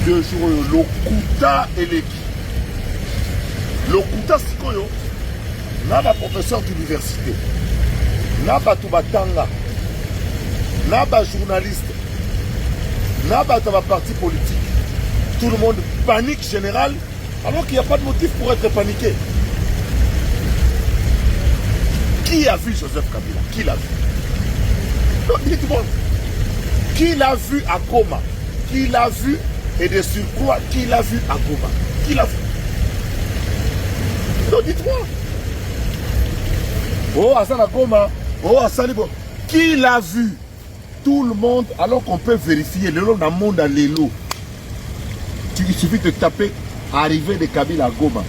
2 jours, Lokuta et l'équipe. Lokuta, c'est quoi? N'a pas professeur d'université, n'a pas Toubatanga, n'a pas journaliste, n'a pas parti politique. Tout le monde panique générale, alors qu'il n'y a pas de motif pour être paniqué. Qui a vu Joseph Kabila? Qui l'a vu? Non, dites-moi. Qui l'a vu à Goma? Qui l'a vu et de surcroît, qui l'a vu à Goma? Qui l'a vu? Non, dites-moi. Oh, Asana Goma. Oh, Asanibo. Qui l'a vu? Tout le monde, alors qu'on peut vérifier. Le long d'un monde à l'élo. Il suffit de taper arrivée de Kabila à Goma.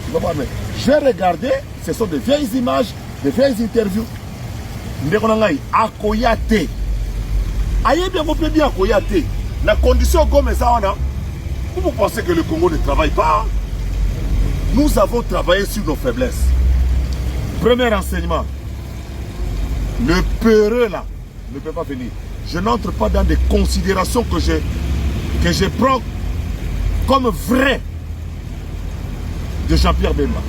J'ai regardé, ce sont des vieilles images, des vieilles interviews. Ndekonangai, Akoyate. Aïe bien, vous pouvez bien Akoyate. La condition Goma, ça, vous pensez que le Congo ne travaille pas? Nous avons travaillé sur nos faiblesses. Premier renseignement. Le peureux là ne peut pas venir. Je n'entre pas dans des considérations que je prends comme vrai de Jean-Pierre Bemba.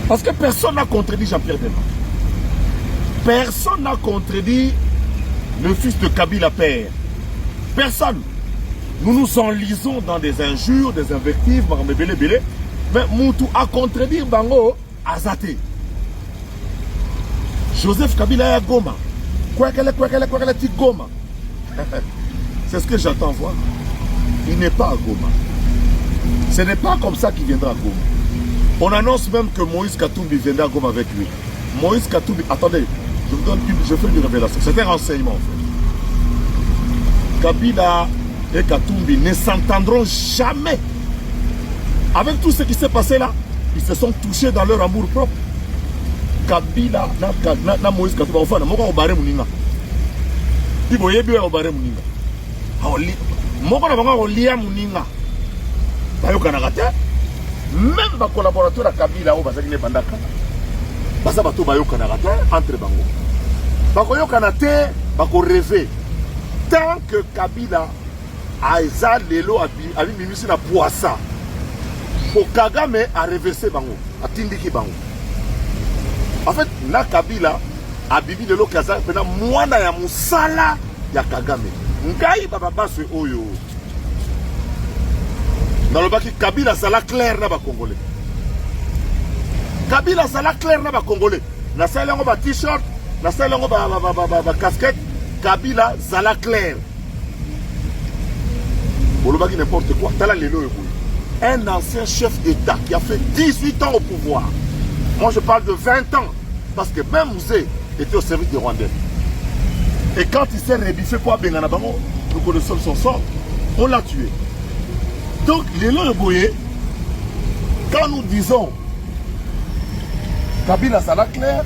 Parce que personne n'a contredit Jean-Pierre Bemba. Personne n'a contredit le fils de Kabila père. Personne. Nous nous enlisons dans des injures, des invectives, mais Moutou a contredit Bango Azate. Joseph Kabila est à Goma. Quoi qu'elle dit Goma. C'est ce que j'entends voir. Il n'est pas à Goma. Ce n'est pas comme ça qu'il viendra à Goma. On annonce même que Moïse Katumbi viendra à Goma avec lui. Moïse Katumbi, attendez, je fais une révélation. C'est un renseignement en fait. Kabila et Katumbi ne s'entendront jamais. Avec tout ce qui s'est passé là, ils se sont touchés dans leur amour propre. Kabila na Moïse Katumbi enfin moko obare muninga. Ibo yebi obare muninga. Moko na bango olia muninga. Bayokana te. Même ba collaborateur à Kabila o bazaki ne bandaka. Basa bato bayokana te entre bango. Bakoyokana te, bako rêver. Tant que Kabila a eza lelo abi mimisi na poissa. Kagame a reversé bango, a tindiki bango. En fait, na Kabila a bibi de l'occasion, pena mwana ya musala ya Kagame. Ngai baba basse oyo. Dans le baki Kabila sala clair na ba Congolais. Kabila sala clair na ba Congolais. Na sala ngo ba t-shirt, na sala ngo ba casquette. Kabila sala clair. Bolo baki n'importe quoi. Tala lelo yo. Un ancien chef d'État qui a fait 18 ans au pouvoir. Moi, je parle de 20 ans. Parce que même Mouzé était au service des Rwandais. Et quand il s'est rébiffé pour Benganabango, nous connaissons son sort, on l'a tué. Donc, les Loyoboye, quand nous disons Kabila Sala clair,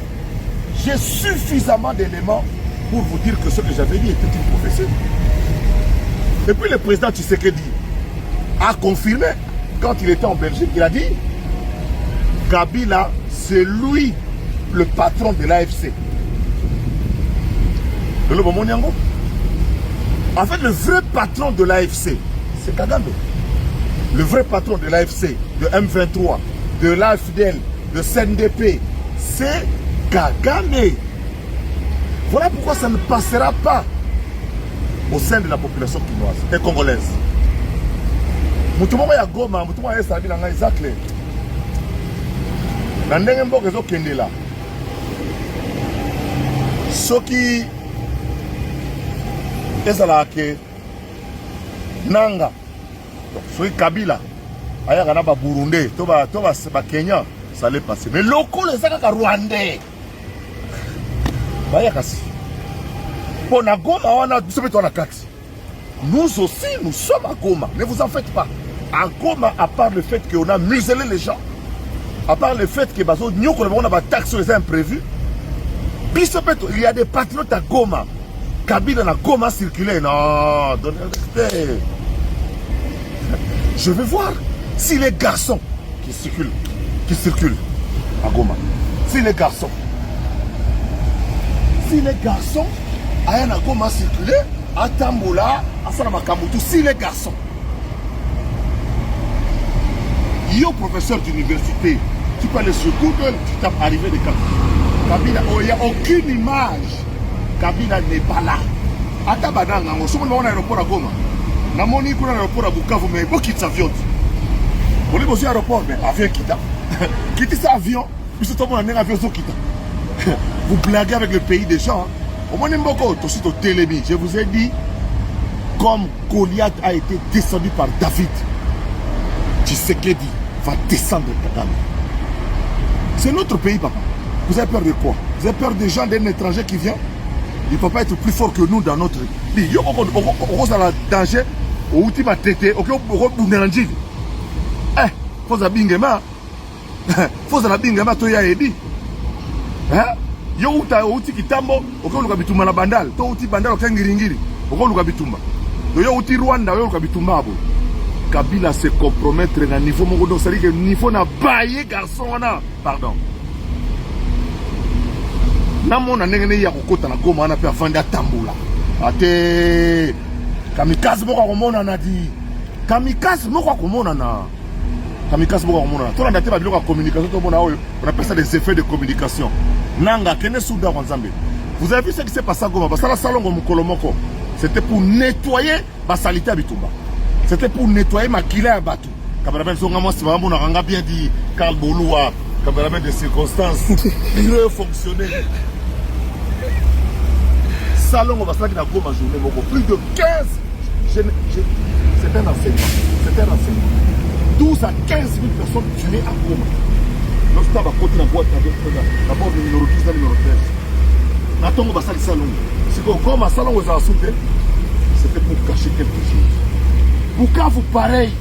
j'ai suffisamment d'éléments pour vous dire que ce que j'avais dit était une prophétie. Et puis le président Tshisekedi a confirmé. Quand il était en Belgique, il a dit Kabila, c'est lui le patron de l'AFC. En fait, le vrai patron de l'AFC, c'est Kagame. Le vrai patron de l'AFC, de M23, de l'AFDL, de CNDP, c'est Kagame. Voilà pourquoi ça ne passera pas au sein de la population quinoise et congolaise. Mutumoko ya Goma, mutumoko ya Sabila nga exactly. Na ndenge mboka ezokende la. Soki ezala ke nanga. Soki Kabila ayaka na ba Burundais, to ba Kenya, ça allait passer. Mais loko les ka Rwandais. Bayaka si. Pour na Goma wana biso na kati. Nous aussi nous sommes à Goma, ne vous en faites pas. À Goma, à part le fait qu'on a muselé les gens, à part le fait que nous avons taxé les imprévus, il y a des patriotes à Goma. Kabila na Goma circulé. Non, donnez respect. Je vais voir si les garçons qui circulent à Goma, si les garçons à Goma circulé, à Tamboula, à Salamakamoutou, si les garçons. Yo, professeur d'université, tu peux aller sur Google, tu tapes arrivée de Kabila. Il n'y a aucune image. Kabila n'est pas là. Ata bananga, on se met dans l'aéroport à Goma. Na moni kuna l'aéroport à Bukavu, mais bon quitte avion. On est aussi à l'aéroport, mais avion quitte. Quitte cet avion, puis c'est tout le monde en avion quitte. Vous blaguez avec le pays des gens. Au moins, aussi au Télémi, je vous ai dit, comme Goliath a été descendu par David, Tshisekedi va descendre Kagame. C'est notre pays, papa. Vous avez peur de quoi? Vous avez peur des gens d'un étranger qui vient? Il ne peut pas être plus fort que nous dans notre pays. Il y a un danger. Au ultime traité, au Bunanjil. Faut que bingema. Faut que bingema to ya edi. Yo uta uti kitambo, okoluka bitumba na bandal. To uti bandal okangiringiri. Okoluka bitumba. Yo uti Rwanda, yo okoluka bitumba abo. Kabila se compromettre na niveau moko donc c'est dire que niveau na baye garçon na pardon. Na mona ndenge ya kokota na Goma na pe afanda tambula. Ate kamikaze moko komona na di. Kamikaze moko komona na. Kamikaze moko komona na. To na ndate ba biloko ya communication to mona oyo. On appelle ça des effets de communication. Nanga kene souda kwa Nzambe. Vous avez vu ce qui s'est passé à Goma? Parce que la salongo mukolo moko. C'était pour nettoyer ba salité à Bitumba. C'était pour nettoyer ma kila à Batou. Kameraman Zongamon, c'est vraiment on a bien dit Karl Boloua, kameraman de circonstances, mieux fonctionner. Salon, on va se faire dans Goma journée, plus de 15. C'est un enseignement. C'est un enseignement. 12 à 15 000 personnes tuées à Goma. Nous sommes à côté de la boîte, d'abord le numéro 12 et le numéro 13. Maintenant, on va faire le salon. C'est que comme un salon, on va sauter. C'était pour cacher quelque chose. Bukavu pareil.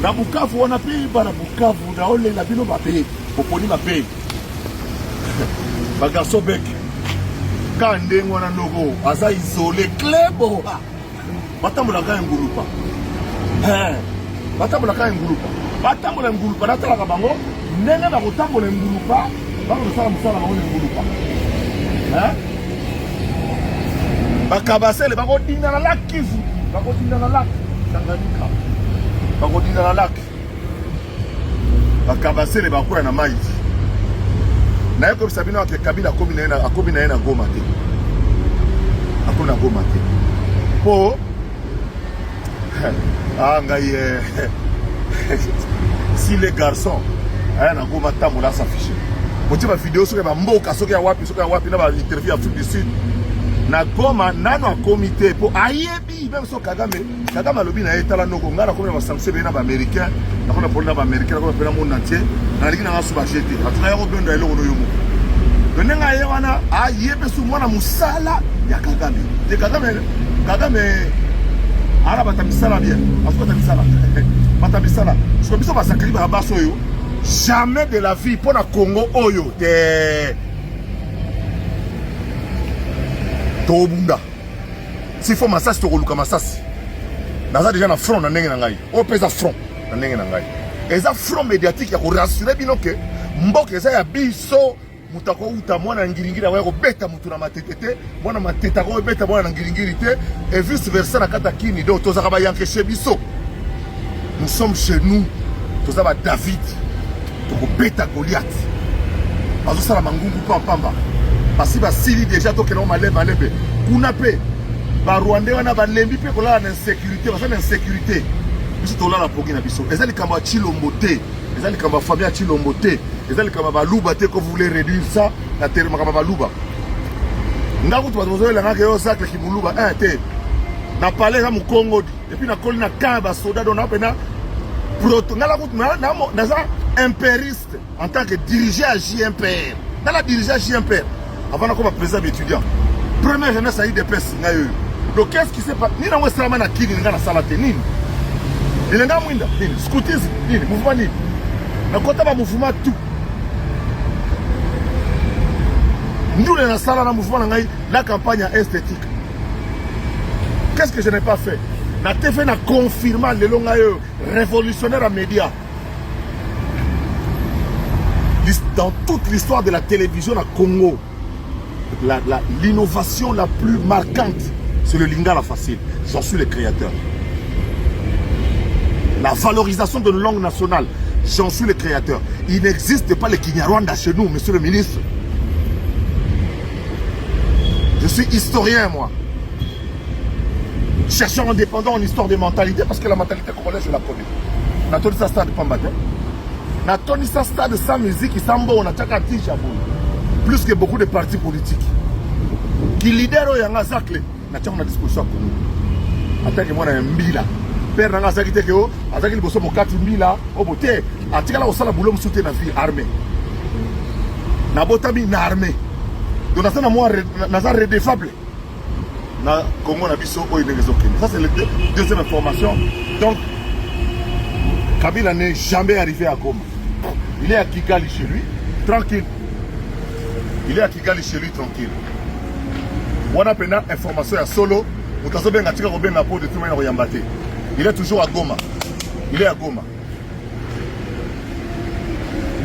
Na Bukavu on a payé par Bukavu, na ole la bino ba payé. Poponi ba payé. Ba garçon bec. Quand ndengo na nogo, aza isolé clebo. Batambola ka ngulupa. Batambola ka ngulupa. Batambola ngulupa na tala ka bango, ndenge na kotambola ngulupa, ba ko sala musala ba ngulupa. Bakabasele ba ko dinga na la Kivu. Bakodina na lac Tanganyika. Bakodina na lac. Bakabasele bakura na mai. Na yeko bisabina ke Kabila akomi na Goma te. Akona Goma te. Po ngai si les garçons na Goma tambola s'afficher. Motiba vidéo sur ba mboka soki ya wapi na ba interview Afrique du Sud. Na Goma nano a comité pour ayebi même so Kagame alobi na etala noko ngara comme na sanction na ba américain na kona pour na ba américain ko pena monde entier na liki na suba jeté atuna yako bendo elo no yomo benenga yewana ayebe su mwana musala ya Kagame de Kagame ara batamisala bien asko tamisala batamisala so biso basakali ba baso yo jamais de la vie pour na Congo oyo de Tobunda. S'il faut massage, tu roules comme massage. Dans déjà na front, na ndenge na ngai. O pesa front, na ndenge na ngai. Et ça front médiatique ya ko rassurer bino que mboka eza ya biso mutako uta mwana ngiringiri wa ko beta mutu na matetete, mwana mateta ko beta mwana ngiringiri te et vice versa na kata kini do tozaka ba yanke chez biso. Nous sommes chez nous. Tozaba David. Toko beta Goliath. Bazo sala mangungu pamba. Parce que si déjà to kena malebe kuna pe ba Rwanda wana ba lembi pe kola na insécurité ba na insécurité biso to la la pogi na biso ezali kamba Chilombo te ezali kamba famille Chilombo te ezali kamba ba luba te ko voulez réduire ça na terme kamba ba luba ngaku to bazo la ngake yo sacle ki muluba te na parler na Mukongo et puis na koli na kamba soda do na pena proto ngala ku na ça impériste en tant que dirigeant à JMPR dans la dirigeant JMPR avant de président étudiant. Première jeunesse a eu des pestes. Donc qu'est-ce qui s'est passé? Ni na Westlaman na kini na salate nini. Ilenga mwinda nini? Scoutisme nini? Mouvement nini? Na kota ba mouvement tout. Nous na sala na mouvement na ngai la campagne esthétique. Qu'est-ce que je n'ai pas fait? Na TV na confirmant le longa révolutionnaire à médias. Dans toute l'histoire de la télévision à Congo, l'innovation la plus marquante, c'est le Lingala facile. J'en suis le créateur. la valorisation de nos langues nationales. J'en suis le créateur. Il n'existe pas le Kinyarwanda chez nous, monsieur le ministre. Je suis historien, moi. Chercheur indépendant en histoire des mentalités, parce que la mentalité congolaise, je la connais. Natoni sa stade Pambate. Natoni sa stade sans musique, sans bon, on a tchakati chabou. Plus que beaucoup de partis politiques. Qui lidèrent yanga zakle, na tchaka na disposition pour nous. Attends que moi na mbila. Père nanga zakite ke o, azaki liboso mokati mbila, o bote, atikala osala boulot msoute na vie armée. Na botami na armée. Donc na sana moi na za redevable. Na Congo na biso o inezokene. Ça c'est la deuxième information. Donc Kabila n'est jamais arrivé à Goma. Il est à Kigali chez lui, tranquille. Il est à Kigali chez lui, tranquille. On a une information à Solo. Il est toujours à Goma. Il est à Goma.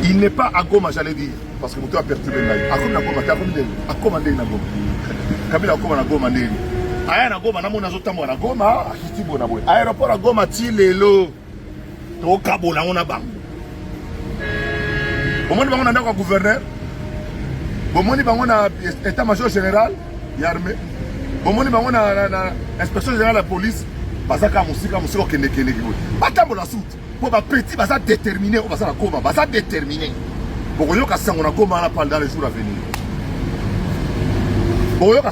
Il n'est pas à Goma, j'allais dire. Parce que vous avez perturbé. À Goma, à Goma, Kabila, à Goma, à Goma, aéroport à Goma, Tilelo. Au Cabo, là, on a bang. Au moment où on a un gouverneur, au moment où on a un état-major général, il y a armée. Au moment où on a l'inspection générale de la police, Bazaka Moussika, Moussika, Kene. Pas tant la soute. Pour ma petit, Baza déterminé, on va s'en coma, Baza déterminé. Pour que nous on a coma dans les jours à venir. Pour que nous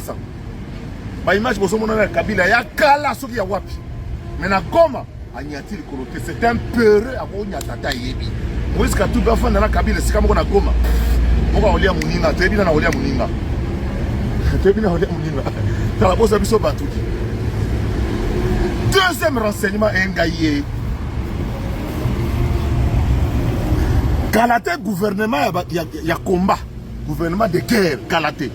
ma image, vous avez Kabila, il y a Kala, ce qui y a Wapi. Mais na Goma, c'est un peureux à Tata Yebi. Moi, ce que tout le monde a Kabila, c'est comme on a Goma. On va aller à Mouninga, tu es bien à aller à Mouninga. Tu es bien à aller à Mouninga. Tu as la bosse à Bissau Batou. Deuxième renseignement, Ngaïe. Kalaté, gouvernement, il y a combat. Gouvernement de guerre, Kalaté.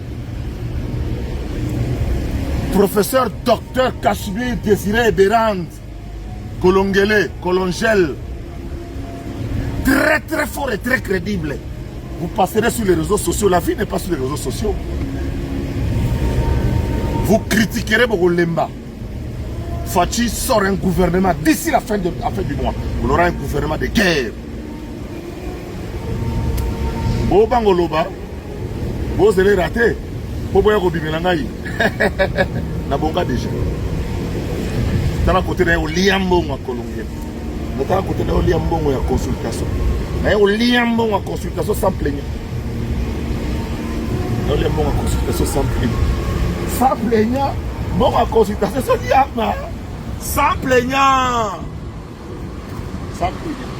Professeur docteur Kashmir Désiré Berand. Kolongele, Kolongel, très très fort et très crédible. Vous passerez sur les réseaux sociaux. La vie n'est pas sur les réseaux sociaux. Vous critiquerez beaucoup Lemba. Fachi sort un gouvernement d'ici la fin du mois. On aura un gouvernement de guerre. Vous bangoloba, vous allez rater. Vous voyez que vous avez Nabonga déjà. Dans côté de Liambon à Colombie. Dans côté de Liambon à consultation. Mais au Liambon à consultation sans plaignant. Dans Liambon à consultation sans plaignant. Sans plaignant, bon à consultation sans Liambon. Sans plaignant. Sans plaignant.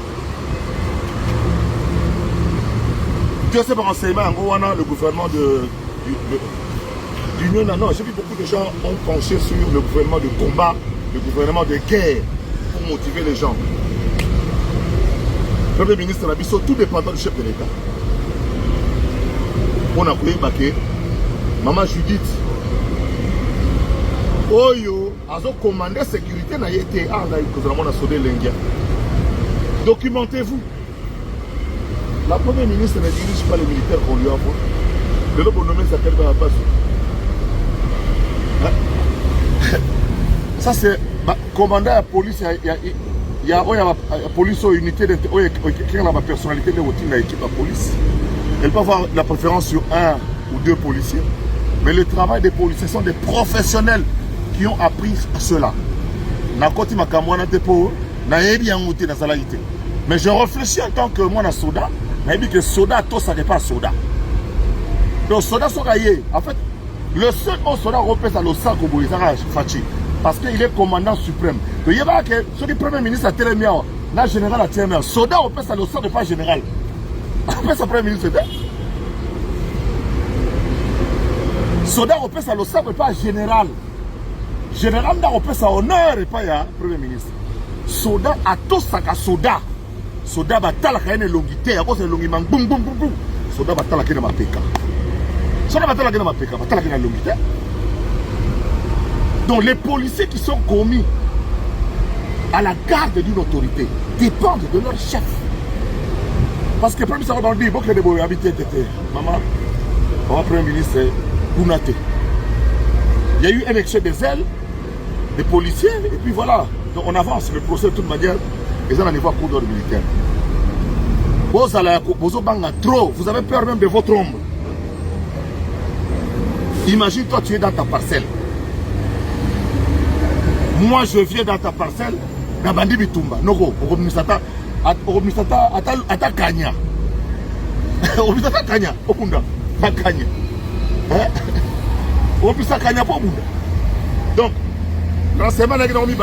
Deuxième renseignement, en gros, on a le gouvernement d'Union. Non, j'ai vu beaucoup de gens ont penché sur le gouvernement de combat. Le gouvernement de guerre pour motiver les gens. Le Premier ministre Nabiso, tout dépendant du chef de l'État. On a pris Baké, Maman Judith, Oyo, Azo commandé sécurité n'a été dans le gouvernement national l'India. Documentez-vous. La Première ministre ne dirige pas les militaires qu'on lui envoie. Le bonhomme s'appelle Barabas. Ça c'est commandant à la police, il y a la police aux unités de la personnalité de l'équipe de police. Elle peut avoir la préférence sur un ou deux policiers. Mais le travail des policiers sont des professionnels qui ont appris cela. Mais je réfléchis en tant que moi dans Soda, mais dit que Soda, tout ça n'est pas Soda. Donc Soda sont gaillés. En fait, le seul Soda repose à l'Osak au Boïsara Fachi. Parce qu'il est commandant suprême. Donc il y a que ce qui est premier ministre à Télémia, la général à Télémia, Soda repose à l'Osak, pas général. Après sa premier ministre, Soda repose à l'Osak, pas général. Général n'a repose à honneur et pas à premier ministre. Soda a tout ça qu'à Soda. Soda batala kayene longité, à cause de longiment, boum boum boum boum. Soda batala kayene ma peka. Soda batala kayene ma peka, batala kayene longité. Donc les policiers qui sont commis à la garde d'une autorité dépendent de leur chef. Parce que le premier ministre a dit, beaucoup de gens habitaient, maman, le premier ministre Kounate. Il y a eu un excès des ailes, des policiers, et puis voilà. Donc on avance le procès de toute manière. Et ça, on niveau à cours d'ordre militaire. Vous allez trop, vous avez peur même de votre ombre. Imagine toi, tu es dans ta parcelle. Moi, je viens dans ta parcelle, dans Bandi Bitumba. Noko, Oromisata, Ata Kanya. Oromisata Kanya, Opunda, Kanya. Oromisata Kanya, Opunda. Donc, quand c'est mal, on a mis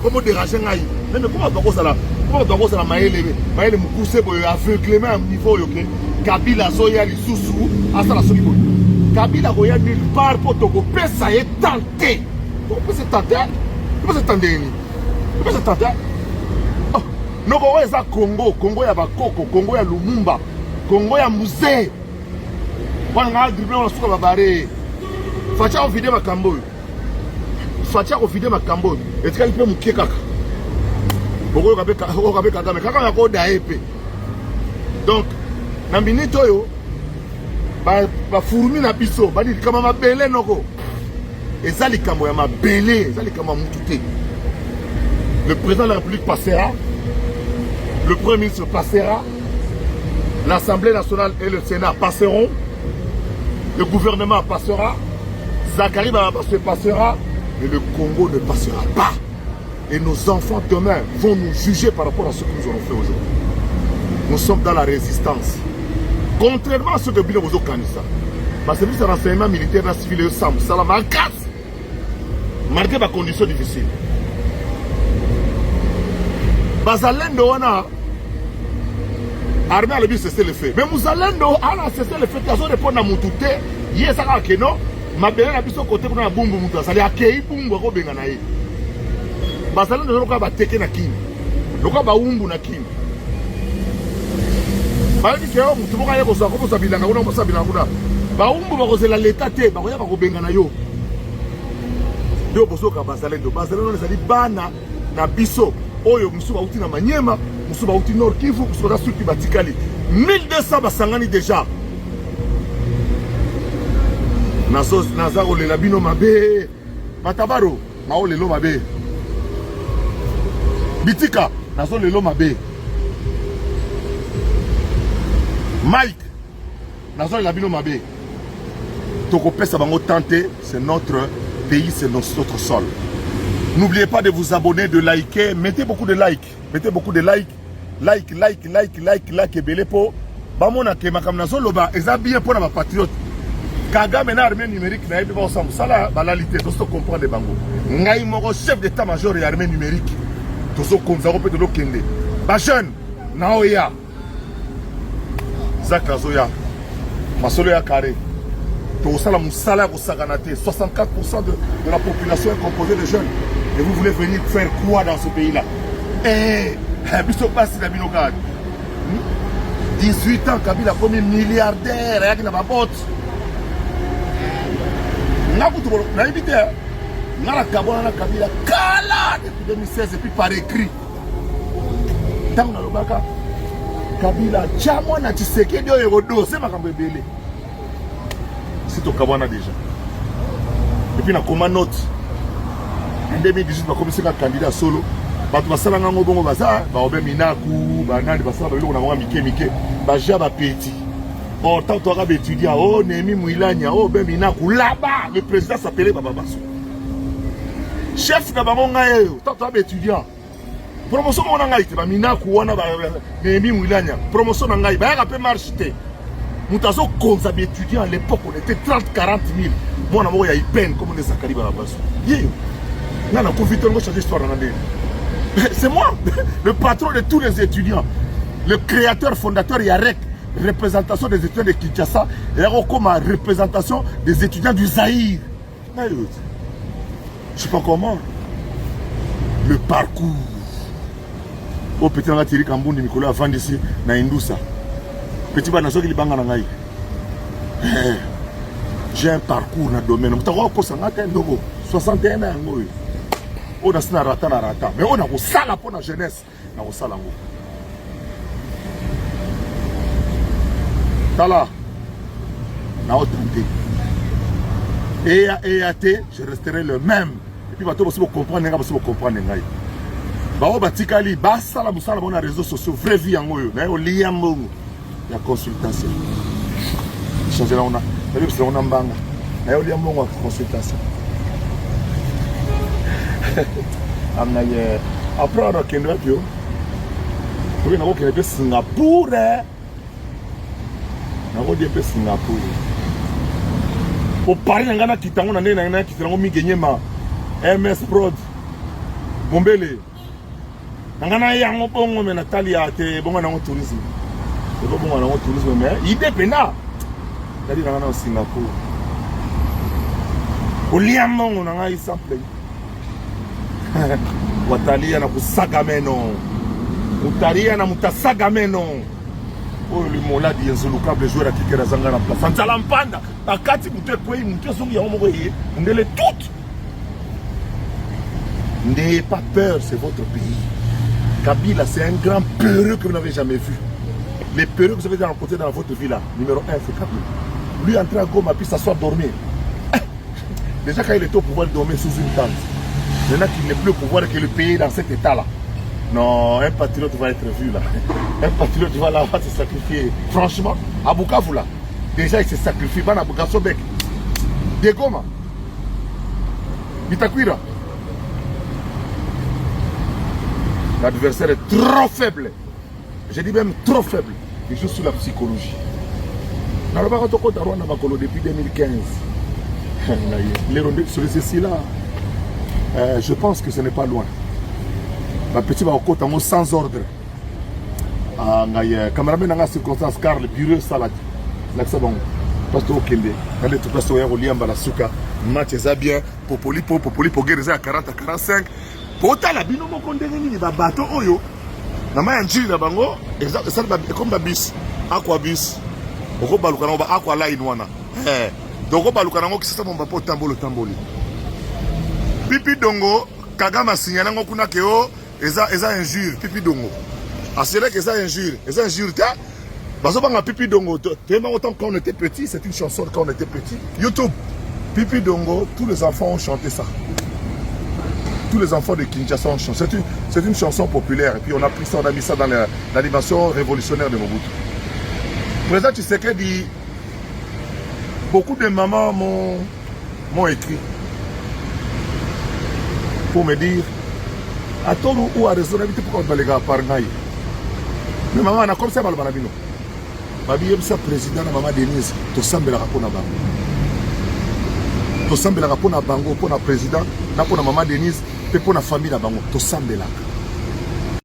comment déranger Naï. Mais comment on va ça? Comment on va ça? Maël Moukousse, aveuglement à niveau, Kabila, Zoya, Lissousou, Asala Solibo. Kabila, Goya, nulle part pour Togo. Ça est tenté. Pourquoi c'est tenté? Pourquoi c'est tenté? Pourquoi c'est tenté? Non, c'est Congo. Congo, il y a Bakoko. Congo, il y a Lumumba. Congo, il y a Musée. On a dribblé, on a souffert barré. Fatia, on vidé ma cambo. Fatia, on vidé ma cambo. Et tu as peu mouké kaka. Pourquoi on a fait kaka? Mais kaka, on a fait d'AEP. Donc, dans minute, ba fourmi na biso ba di kama mabele noko ezali kambo ya mabele ezali kama mutute. Le président de la République passera, le premier ministre passera, l'Assemblée nationale et le Sénat passeront, le gouvernement passera, Zakari passera, mais le Congo ne passera pas. Et nos enfants demain vont nous juger par rapport à ce que nous avons fait aujourd'hui. Nous sommes dans la résistance. Contrairement à ce que Bino Bozo Kanissa, ma service de renseignement militaire et civil, ça m'a casse. Malgré ma condition difficile. Bazalendo, on a armée à l'ébis cessé le fait. Mais Mouzalendo, on a cessé le fait. Ils ont répondu à mon touté. Hier, ça a non. Ma belle a biso côté pour la boum boum. Ça a accueilli boum boum benganaï. Bazalendo, on a teke na kim. On a baumbu na kim. Bali ke yo mutu boka yeko sako bosabilanga kuna bosabilanga kuna ba umbu bakozela leta te bakoya bakobenga na yo yo bosoka Bazalendo ezali bana na biso oyo musu bauti na Manyema musu bauti Nord Kivu musu ba suki batikali 1200 basangani déjà naza olela bino mabe batabaro maolelo mabe bitika nazo lelo mabe Mike, Nazon Labino Mabé, Tokopé Sabango Tanté, c'est notre pays, c'est notre sol. N'oubliez pas de vous abonner, de liker, mettez beaucoup de likes, like, et belepo. Bamona ke makam Nazon Loba, et ça bien pour ma patriote. Kagame na armée numérique, na yébi ba ensemble, ça la banalité, tout ce qu'on comprend de bango. Ngaï moro chef d'état-major et armée numérique, tout ce qu'on a repéré de l'Okende. Ba jeune, Naoya. Zakazoya, Masolo ya carré. Tout ça, la salaire au Saganate. 64% de la population est composée de jeunes. Et vous voulez venir faire quoi dans ce pays-là? Eh, Bisso passe la binogade. 18 ans, Kabila comme milliardaire, il y a ma botte. N'a évité. N'a la Kabila Kala depuis 2016 et puis par écrit. Tant on a le baka. Kabila, Tchamwa na Tshisekedi oyo c'est ma kambebele. C'est au Kabwana déjà. Et puis na commande note. En 2018, on a commencé à candidat solo. Bah tu vas savoir ngo bongo baza, bah obe minaku, bah nani basala ba biloko na mwa mike, bah jaba petit. Oh tant tu auras étudié, oh Nemi Mouilania, oh obe minaku là-bas, le président s'appelait Baba Basso. Chef na bango ngaye, tant tu auras étudié. Promotion on a ngaïté, bah minaku wana ba Nemi Mouilania. Promotion on a ngaïté, bah rappel marché. Moutazo konza étudiant à l'époque on était 30-40 000. Moi na mo ya peine comme les Zakari Baba Basso. Yé. Là na confite on changer histoire na ndé. C'est moi, le patron de tous les étudiants, le créateur, fondateur Yarek, représentation des étudiants de Kinshasa, et comme représentation des étudiants du Zaïre. Je ne sais pas comment. Le parcours. Oh, petit Thierry Kambouni, Nicolas, avant d'ici, na Indoussa. Petit Banaso, il est banga na j'ai un parcours dans le domaine. Je suis 61 ans. On a un rata, mais on a un sala pour la jeunesse. On a un sala. Tala, on a tenté. Et je resterai le même. Et puis, vous comprendre. Bao batikali basa la musala bona réseaux sociaux vraie vie en oyo na yo liambo ya consultation. Changer là on a mbanga. Na yo liambo ya consultation. Amna ye après on a kendo pio. Pour na ko kende Singapour. Na ko die Singapour. Pour parler ngana kitango na ndena na kitango mi genyema MS Prod. Bombele. Nangana yango bongo me Nathalie ate bongo nango tourisme. Ebo bongo nango tourisme mais idée pena. Dali nangana au Singapour. Oliamongo nanga exemple. Watalia na kusaga meno. Mutaria na mutasaga meno. Oh le mola di insolukable joueur à kikera zanga na place. Nzala mpanda. Akati mutwe kwei mutwe zongi yango moko ye. Ndele tout. N'ayez pas peur, c'est votre pays. Kabila, c'est un grand peureux que vous n'avez jamais vu. Les peureux que vous avez rencontrés dans votre vie là, numéro 1, c'est Kabila. Lui, entrer à Goma, puis s'asseoir dormir. Déjà, quand il était au pouvoir, il dormait sous une tente. Maintenant qu'il n'est plus au pouvoir et que le pays est dans cet état-là. Non, un patriote va être vu là. Un patriote va là-bas se sacrifier. Franchement, à Bukavu là, déjà il se sacrifie. Ban à Bukavu Sobek. De Goma. Bitakwira. L'adversaire est trop faible. Je dis même trop faible. Il joue sur la psychologie. Depuis 2015. Les rondeurs sur ceci là, je pense que ce n'est pas loin. Ma petite va au côté sans ordre. Cameraman a circonstance car le bureau salade. L'accès bon. Pasteur Okende. Allez tout pasteur Oliamba la souka. Match est bien. Popoli pour guérir à 40 à 45. Pota la bino moko ndenge nini ba bateau oyo na ma njili na bango ça comme babis aqua bis oko baluka na ba aqua line wana donc oko baluka nango kisasa bomba po tambolo Pipi Dongo Kagama signala ngo kuna keo eza injure Pipi Dongo assuré que eza injure ta bazo banga Pipi Dongo tellement autant quand on était petit, c'est une chanson quand on était petit. YouTube Pipi Dongo, tous les enfants ont chanté ça. Tous les enfants de Kinshasa ont chanté. C'est une chanson populaire. Et puis on a pris ça, on a mis ça dans l'animation révolutionnaire de Mobutu. Président Tshisekedi dit, beaucoup de mamans m'ont écrit pour me dire, à tort ou à raisonnabilité, pourquoi on va les gars par naï. Mais maman, on a comme ça, Balbanabino. Babi aime ça, président, maman Denise, tout ça, mais la rapport à Bango. Tout ça, mais la rapport à Bango, pour la président, pour la maman Denise, et pour la famille à Bango, tout ça, mais là.